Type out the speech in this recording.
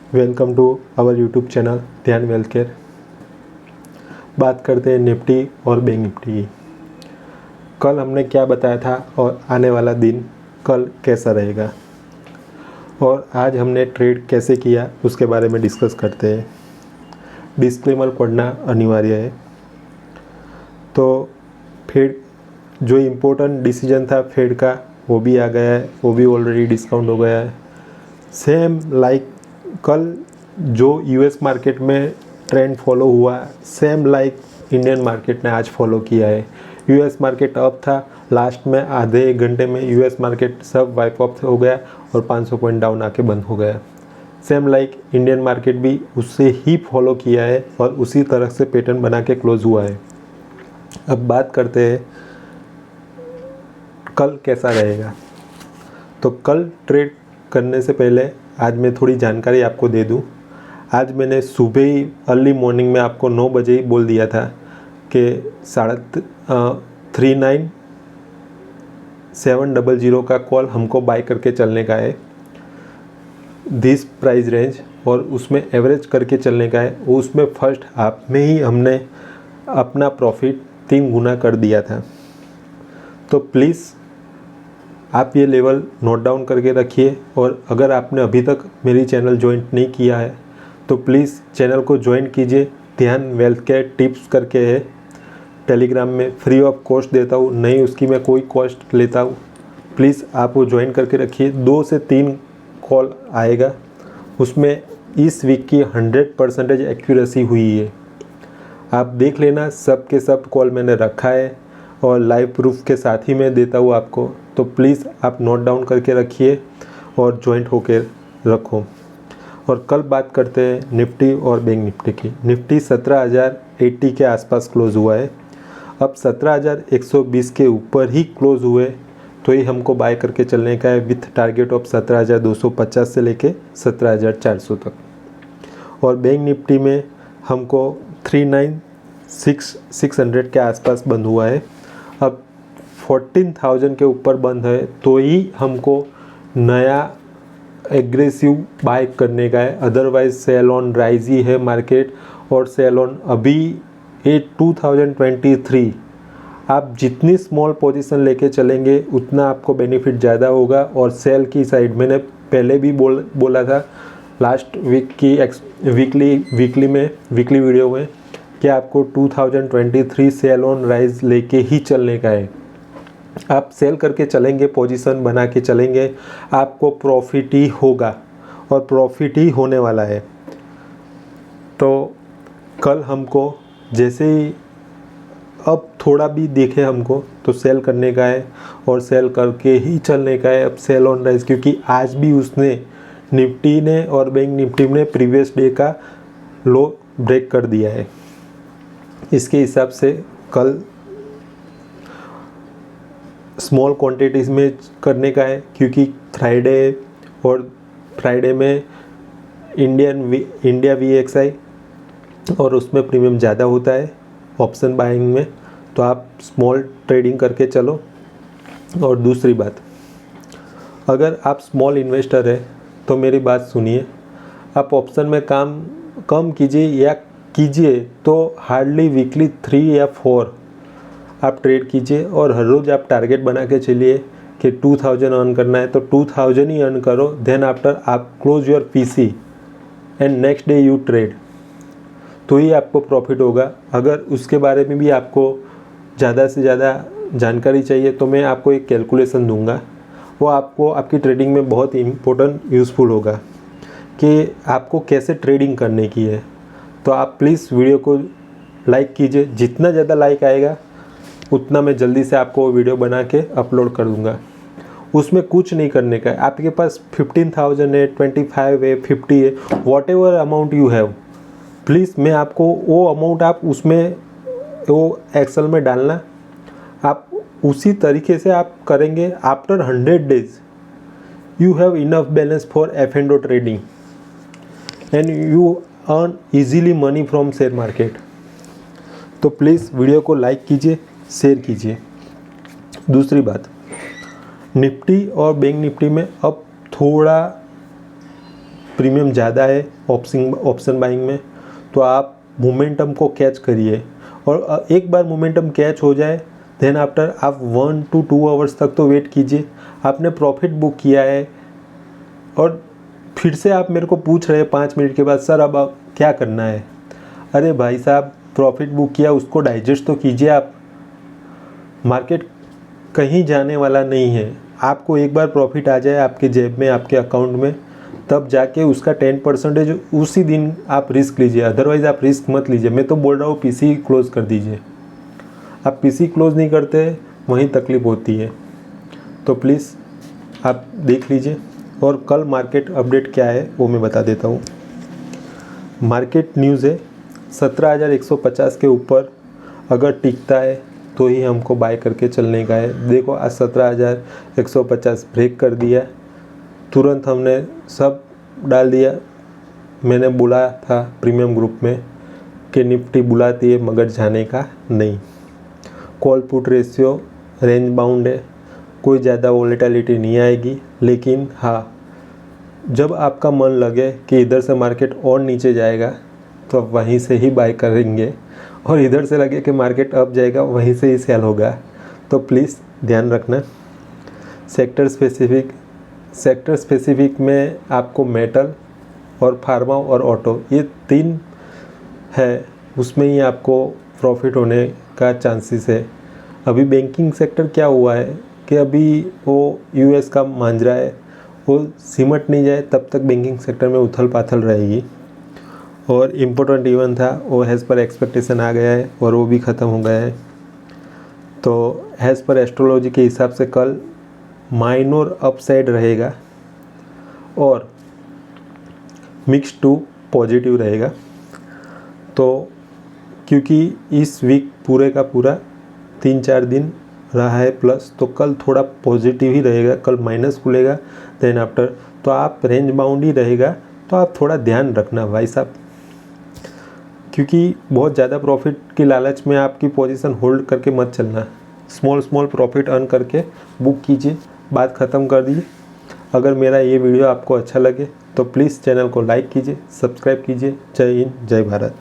Welcome to our YouTube channel Dhyan wealth care. बात करते हैं निफ्टी और बैंक निफ्टी की। कल हमने क्या बताया था और आने वाला दिन कल कैसा रहेगा और आज हमने ट्रेड कैसे किया उसके बारे में डिस्कस करते हैं। डिस्क्लेमर पढ़ना अनिवार्य है। तो फेड जो इम्पोर्टेंट डिसीजन था फेड का वो भी आ गया है, वो भी ऑलरेडी डिस्काउंट हो गया है। सेम लाइक कल जो यूएस मार्केट में ट्रेंड फॉलो हुआ, सेम लाइक इंडियन मार्केट ने आज फॉलो किया है। यूएस मार्केट अप था, लास्ट में आधे एक घंटे में यूएस मार्केट सब वाइप ऑफ हो गया और 500 पॉइंट डाउन आके बंद हो गया। सेम लाइक इंडियन मार्केट भी उससे ही फॉलो किया है और उसी तरह से पैटर्न बना के क्लोज हुआ है। अब बात करते हैं कल कैसा रहेगा। तो कल ट्रेड करने से पहले आज मैं थोड़ी जानकारी आपको दे दूं। आज मैंने सुबह ही अर्ली मॉर्निंग में आपको 9 बजे ही बोल दिया था कि 39,700 का कॉल हमको बाय करके चलने का है, दिस प्राइस रेंज, और उसमें एवरेज करके चलने का है। उसमें फर्स्ट हाफ में ही हमने अपना प्रॉफिट 3 गुना कर दिया था। तो प्लीज़ आप ये लेवल नोट डाउन करके रखिए, और अगर आपने अभी तक मेरी चैनल ज्वाइन नहीं किया है तो प्लीज़ चैनल को ज्वाइन कीजिए। ध्यान वेल्थ केयर टिप्स करके है, टेलीग्राम में फ्री ऑफ कॉस्ट देता हूँ, नहीं उसकी मैं कोई कॉस्ट लेता हूँ। प्लीज़ आप वो ज्वाइन करके रखिए। 2 से 3 कॉल आएगा, उसमें इस वीक की 100% एक्यूरेसी हुई है। आप देख लेना, सब के सब कॉल मैंने रखा है और लाइव प्रूफ के साथ ही मैं देता हूँ आपको। तो प्लीज़ आप नोट डाउन करके रखिए और ज्वाइंट होकर रखो। और कल बात करते हैं निफ्टी और बैंक निफ्टी की। निफ्टी 17,080 के आसपास क्लोज हुआ है। अब 17,120 के ऊपर ही क्लोज हुए तो ही हमको बाय करके चलने का है, विथ टारगेट ऑफ 17,250 से लेके 17,400 तक। और बैंक निफ्टी में हमको 39,600 के आसपास बंद हुआ है। अब 14,000 के ऊपर बंद है तो ही हमको नया एग्रेसिव बाय करने का है, अदरवाइज सेल ऑन राइज ही है मार्केट। और सेल ऑन अभी 2023 आप जितनी स्मॉल पोजीशन लेके चलेंगे उतना आपको बेनिफिट ज़्यादा होगा। और सेल की साइड मैंने पहले भी बोला था लास्ट वीक की वीकली वीडियो में कि आपको 2023 सेल ऑन राइज लेके ही चलने का है। आप सेल करके चलेंगे, पोजीशन बना के चलेंगे, आपको प्रॉफिट ही होगा और प्रॉफिट ही होने वाला है। तो कल हमको जैसे ही अब थोड़ा भी देखे हमको तो सेल करने का है और सेल करके ही चलने का है। अब सेल ऑन राइज, क्योंकि आज भी उसने निफ्टी ने और बैंक निफ्टी ने प्रीवियस डे का लो ब्रेक कर दिया है। इसके हिसाब से कल स्मॉल क्वांटिटीज़ में करने का है, क्योंकि फ्राइडे में इंडिया VXI और उसमें प्रीमियम ज़्यादा होता है ऑप्शन बाइंग में। तो आप स्मॉल ट्रेडिंग करके चलो। और दूसरी बात, अगर आप स्मॉल इन्वेस्टर है तो मेरी बात सुनिए, आप ऑप्शन में काम कम कीजिए या कीजिए तो हार्डली वीकली 3 या 4 आप ट्रेड कीजिए। और हर रोज़ आप टारगेट बना के चलिए कि 2000 अर्न करना है तो 2000 ही अर्न करो। देन आफ्टर आप close your PC and next day you trade, तो ही आपको प्रॉफिट होगा। अगर उसके बारे में भी आपको ज़्यादा से ज़्यादा जानकारी चाहिए तो मैं आपको एक कैलकुलेशन दूंगा, वो आपको आपकी ट्रेडिंग में बहुत इम्पोर्टेंट यूज़फुल होगा कि आपको कैसे ट्रेडिंग करने की है। तो आप प्लीज़ वीडियो को लाइक कीजिए, जितना ज़्यादा लाइक आएगा उतना मैं जल्दी से आपको वीडियो बना के अपलोड कर दूंगा। उसमें कुछ नहीं करने का है, आपके पास 15,000 है, 25 है, 50 है, what ever amount you have, please मैं आपको वो अमाउंट आप उसमें वो एक्सेल में डालना। आप उसी तरीके से आप करेंगे, after 100 days you have enough balance for F&O trading and you earn easily money from share market. तो प्लीज़ वीडियो को लाइक कीजिए, शेयर कीजिए। दूसरी बात, निफ्टी और बैंक निफ्टी में अब थोड़ा प्रीमियम ज़्यादा है ऑप्शन बाइंग में, तो आप मोमेंटम को कैच करिए, और एक बार मोमेंटम कैच हो जाए देन आफ्टर आप 1 to 2 आवर्स तक तो वेट कीजिए। आपने प्रॉफिट बुक किया है और फिर से आप मेरे को पूछ रहे हैं 5 मिनट के बाद, सर अब क्या करना है। अरे भाई साहब, प्रॉफिट बुक किया उसको डाइजेस्ट तो कीजिए आप। मार्केट कहीं जाने वाला नहीं है। आपको एक बार प्रॉफिट आ जाए आपके जेब में, आपके अकाउंट में, तब जाके उसका 10% उसी दिन आप रिस्क लीजिए, अदरवाइज़ आप रिस्क मत लीजिए। मैं तो बोल रहा हूँ पीसी क्लोज़ कर दीजिए। आप पीसी क्लोज़ नहीं करते वहीं तकलीफ़ होती है। तो प्लीज़ आप देख लीजिए। और कल मार्केट अपडेट क्या है वो मैं बता देता हूँ। मार्केट न्यूज़ है 17,150 के ऊपर अगर टिकता है तो ही हमको बाय करके चलने का है। देखो आज 17,150 ब्रेक कर दिया, तुरंत हमने सब डाल दिया। मैंने बोला था प्रीमियम ग्रुप में कि निफ्टी बुलाती है मगर जाने का नहीं। Call put ratio range bound है, कोई ज़्यादा वोलेटिलिटी नहीं आएगी। लेकिन हाँ, जब आपका मन लगे कि इधर से मार्केट और नीचे जाएगा तो आप वहीं से ही बाय करेंगे, और इधर से लगे कि मार्केट अप जाएगा वहीं से ही सेल होगा। तो प्लीज़ ध्यान रखना। सेक्टर स्पेसिफिक में आपको मेटल और फार्मा और ऑटो, ये 3 है, उसमें ही आपको प्रॉफिट होने का चांसेस है। अभी बैंकिंग सेक्टर क्या हुआ है कि अभी वो यूएस का मांझरा है, वो सिमट नहीं जाए तब तक बैंकिंग सेक्टर में उथल पाथल रहेगी। और इम्पोर्टेंट इवेंट था वो एज़ पर एक्सपेक्टेशन आ गया है और वो भी ख़त्म हो गया है। तो एज़ पर एस्ट्रोलॉजी के हिसाब से कल माइनर अपसाइड रहेगा और मिक्स टू पॉजिटिव रहेगा। तो क्योंकि इस वीक पूरे का पूरा 3-4 दिन रहा है प्लस, तो कल थोड़ा पॉजिटिव ही रहेगा। कल माइनस खुलेगा देन आफ्टर तो आप रेंज बाउंड ही रहेगा। तो आप थोड़ा ध्यान रखना भाई साहब, क्योंकि बहुत ज़्यादा प्रॉफिट की लालच में आपकी पोजीशन होल्ड करके मत चलना। स्मॉल प्रॉफिट अर्न करके बुक कीजिए, बात ख़त्म कर दीजिए। अगर मेरा ये वीडियो आपको अच्छा लगे तो प्लीज़ चैनल को लाइक कीजिए, सब्सक्राइब कीजिए। जय हिंद, जय भारत।